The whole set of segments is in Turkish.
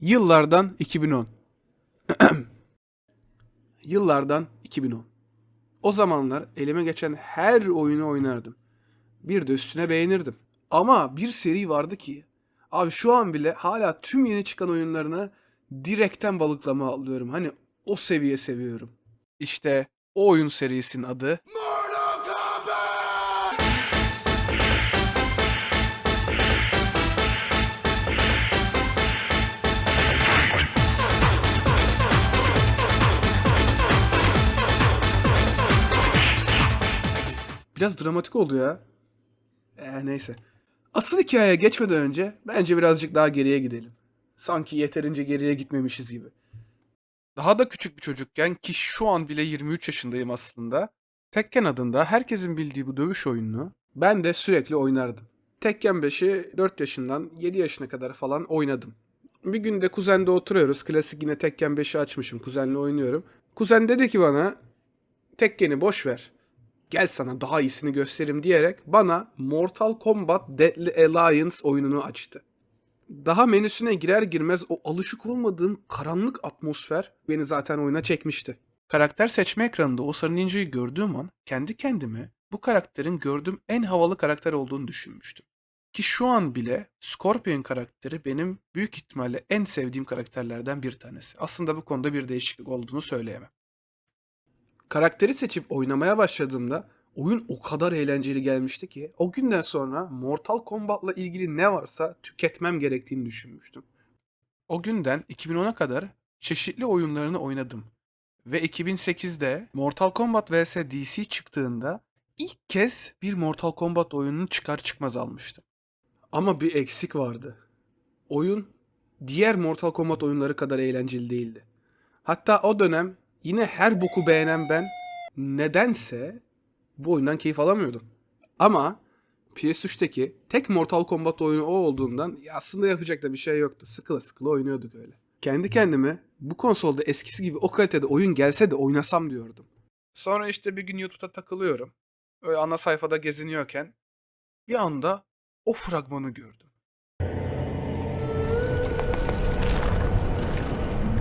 Yıllardan 2010. Yıllardan 2010. O zamanlar elime geçen her oyunu oynardım. Bir de üstüne beğenirdim. Ama bir seri vardı ki, abi şu an bile hala tüm yeni çıkan oyunlarına direkten balıklama alıyorum. Hani o seviye seviyorum. İşte o oyun serisinin adı biraz dramatik oldu ya. Neyse. Asıl hikayeye geçmeden önce bence birazcık daha geriye gidelim. Sanki yeterince geriye gitmemişiz gibi. Daha da küçük bir çocukken ki şu an bile 23 yaşındayım aslında. Tekken adında herkesin bildiği bu dövüş oyununu ben de sürekli oynardım. Tekken 5'i 4 yaşından 7 yaşına kadar falan oynadım. Bir gün de kuzende oturuyoruz. Klasik yine Tekken 5'i açmışım. Kuzenle oynuyorum. Kuzen dedi ki bana Tekken'i boş ver. Gel sana daha iyisini göstereyim diyerek bana Mortal Kombat Deadly Alliance oyununu açtı. Daha menüsüne girer girmez o alışık olmadığım karanlık atmosfer beni zaten oyuna çekmişti. Karakter seçme ekranında o sarı ninja'yı gördüğüm an kendi kendime bu karakterin gördüğüm en havalı karakter olduğunu düşünmüştüm. Ki şu an bile Scorpion karakteri benim büyük ihtimalle en sevdiğim karakterlerden bir tanesi. Aslında bu konuda bir değişiklik olduğunu söyleyemem. Karakteri seçip oynamaya başladığımda oyun o kadar eğlenceli gelmişti ki o günden sonra Mortal Kombat'la ilgili ne varsa tüketmem gerektiğini düşünmüştüm. O günden 2010'a kadar çeşitli oyunlarını oynadım. Ve 2008'de Mortal Kombat vs DC çıktığında ilk kez bir Mortal Kombat oyununu çıkar çıkmaz almıştım. Ama bir eksik vardı. Oyun diğer Mortal Kombat oyunları kadar eğlenceli değildi. Hatta o dönem yine her boku beğenen ben nedense bu oyundan keyif alamıyordum. Ama PS3'teki tek Mortal Kombat oyunu o olduğundan aslında yapacak da bir şey yoktu. Sıkıla sıkıla oynuyorduk öyle. Kendi kendime bu konsolda eskisi gibi o kalitede oyun gelse de oynasam diyordum. Sonra işte bir gün YouTube'da takılıyorum. Öyle ana sayfada geziniyorken bir anda o fragmanı gördüm.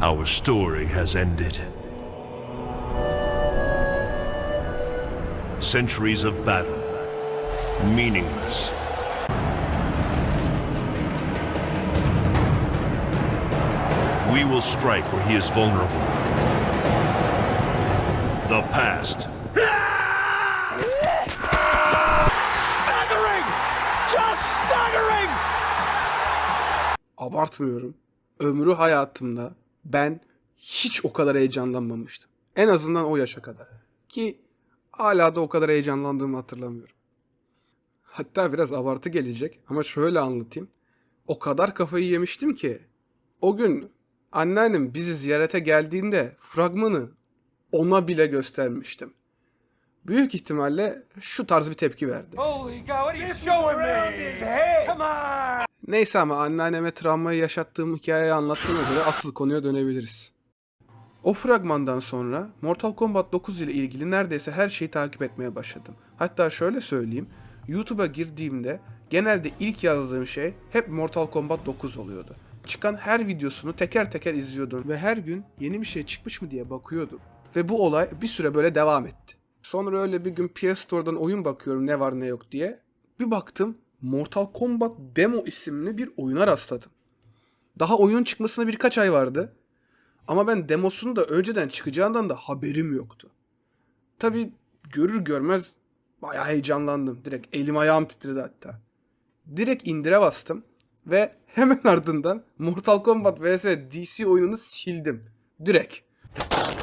Our story has ended. Centuries of battle, meaningless. We will strike where he is vulnerable. The past. Staggering! Just staggering! Abartmıyorum. Ömrü hayatımda ben hiç o kadar heyecanlanmamıştım. En azından o yaşa kadar. Ki hala da o kadar heyecanlandığımı hatırlamıyorum. Hatta biraz abartı gelecek ama şöyle anlatayım. O kadar kafayı yemiştim ki o gün anneannem bizi ziyarete geldiğinde fragmanı ona bile göstermiştim. Büyük ihtimalle şu tarz bir tepki verdi. Holy God, what are you showing me? Come on! Neyse ama anneanneme travmayı yaşattığım hikayeyi anlattığıma göre asıl konuya dönebiliriz. O fragmandan sonra Mortal Kombat 9 ile ilgili neredeyse her şeyi takip etmeye başladım. Hatta şöyle söyleyeyim, YouTube'a girdiğimde genelde ilk yazdığım şey hep Mortal Kombat 9 oluyordu. Çıkan her videosunu teker teker izliyordum ve her gün yeni bir şey çıkmış mı diye bakıyordum. Ve bu olay bir süre böyle devam etti. Sonra öyle bir gün PS Store'dan oyun bakıyorum ne var ne yok diye. Bir baktım Mortal Kombat Demo isimli bir oyuna rastladım. Daha oyunun çıkmasına birkaç ay vardı. Ama ben demosunu da önceden çıkacağından da haberim yoktu. Tabii görür görmez bayağı heyecanlandım. Direkt elim ayağım titredi hatta. Direkt indire bastım ve hemen ardından Mortal Kombat vs DC oyununu sildim. Direkt.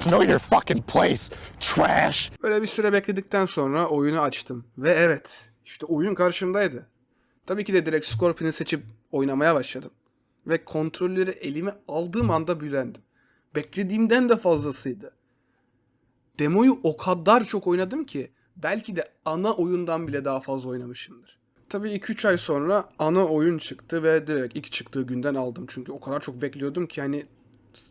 Know your fucking place, trash! Böyle bir süre bekledikten sonra oyunu açtım. Ve evet, işte oyun karşımdaydı. Tabii ki de direkt Scorpion'u seçip oynamaya başladım. Ve kontrolleri elime aldığım anda büyülendim. Beklediğimden de fazlasıydı. Demoyu o kadar çok oynadım ki belki de ana oyundan bile daha fazla oynamışımdır. Tabii 2-3 ay sonra ana oyun çıktı ve direkt ilk çıktığı günden aldım. Çünkü o kadar çok bekliyordum ki hani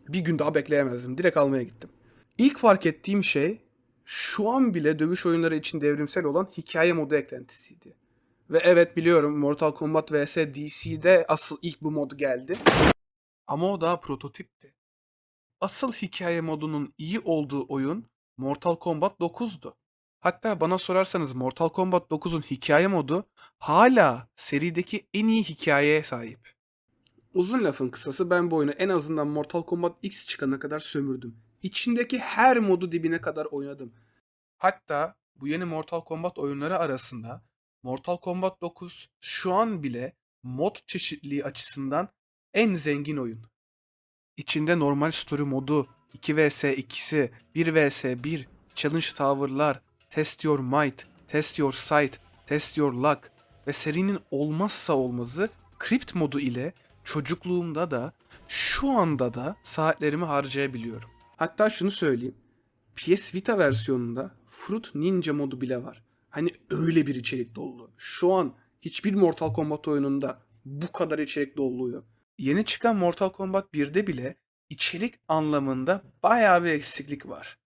bir gün daha bekleyemezdim. Direkt almaya gittim. İlk fark ettiğim şey şu an bile dövüş oyunları için devrimsel olan hikaye modu eklentisiydi. Ve evet biliyorum Mortal Kombat vs DC'de asıl ilk bu mod geldi. Ama o daha prototipti. Asıl hikaye modunun iyi olduğu oyun Mortal Kombat 9'du. Hatta bana sorarsanız Mortal Kombat 9'un hikaye modu hala serideki en iyi hikayeye sahip. Uzun lafın kısası ben bu oyunu en azından Mortal Kombat X çıkana kadar sömürdüm. İçindeki her modu dibine kadar oynadım. Hatta bu yeni Mortal Kombat oyunları arasında Mortal Kombat 9 şu an bile mod çeşitliliği açısından en zengin oyun. İçinde normal story modu, 2 vs 2'si, 1 vs 1, challenge tower'lar, test your might, test your sight, test your luck ve serinin olmazsa olmazı crypt modu ile çocukluğumda da şu anda da saatlerimi harcayabiliyorum. Hatta şunu söyleyeyim. PS Vita versiyonunda Fruit Ninja modu bile var. Hani öyle bir içerik doluluğu. Şu an hiçbir Mortal Kombat oyununda bu kadar içerik doluluğu yok. Yeni çıkan Mortal Kombat 1'de bile içerik anlamında bayağı bir eksiklik var.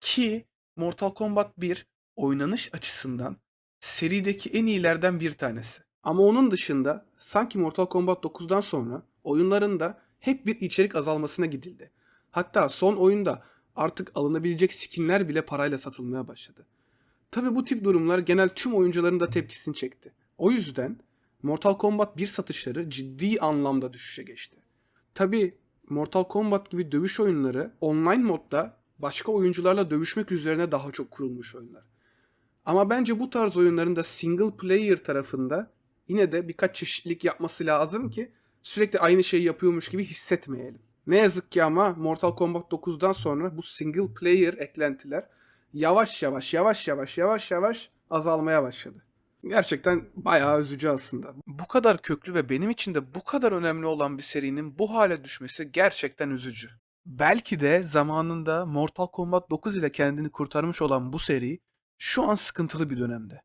Ki Mortal Kombat 1 oynanış açısından serideki en iyilerden bir tanesi. Ama onun dışında sanki Mortal Kombat 9'dan sonra oyunlarında hep bir içerik azalmasına gidildi. Hatta son oyunda artık alınabilecek skinler bile parayla satılmaya başladı. Tabi bu tip durumlar genel tüm oyuncuların da tepkisini çekti. O yüzden Mortal Kombat 1 satışları ciddi anlamda düşüşe geçti. Tabi Mortal Kombat gibi dövüş oyunları online modda başka oyuncularla dövüşmek üzerine daha çok kurulmuş oyunlar. Ama bence bu tarz oyunların da single player tarafında yine de birkaç çeşitlilik yapması lazım ki sürekli aynı şeyi yapıyormuş gibi hissetmeyelim. Ne yazık ki ama Mortal Kombat 9'dan sonra bu single player eklentiler yavaş yavaş azalmaya başladı. Gerçekten bayağı üzücü aslında. Bu kadar köklü ve benim için de bu kadar önemli olan bir serinin bu hale düşmesi gerçekten üzücü. Belki de zamanında Mortal Kombat 9 ile kendini kurtarmış olan bu seri şu an sıkıntılı bir dönemde.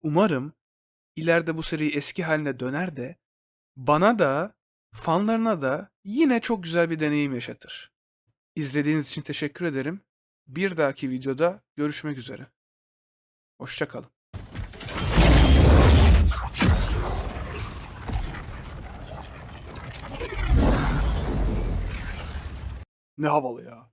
Umarım ileride bu seri eski haline döner de bana da fanlarına da yine çok güzel bir deneyim yaşatır. İzlediğiniz için teşekkür ederim. Bir dahaki videoda görüşmek üzere. Hoşça kalın. Ne havalı ya.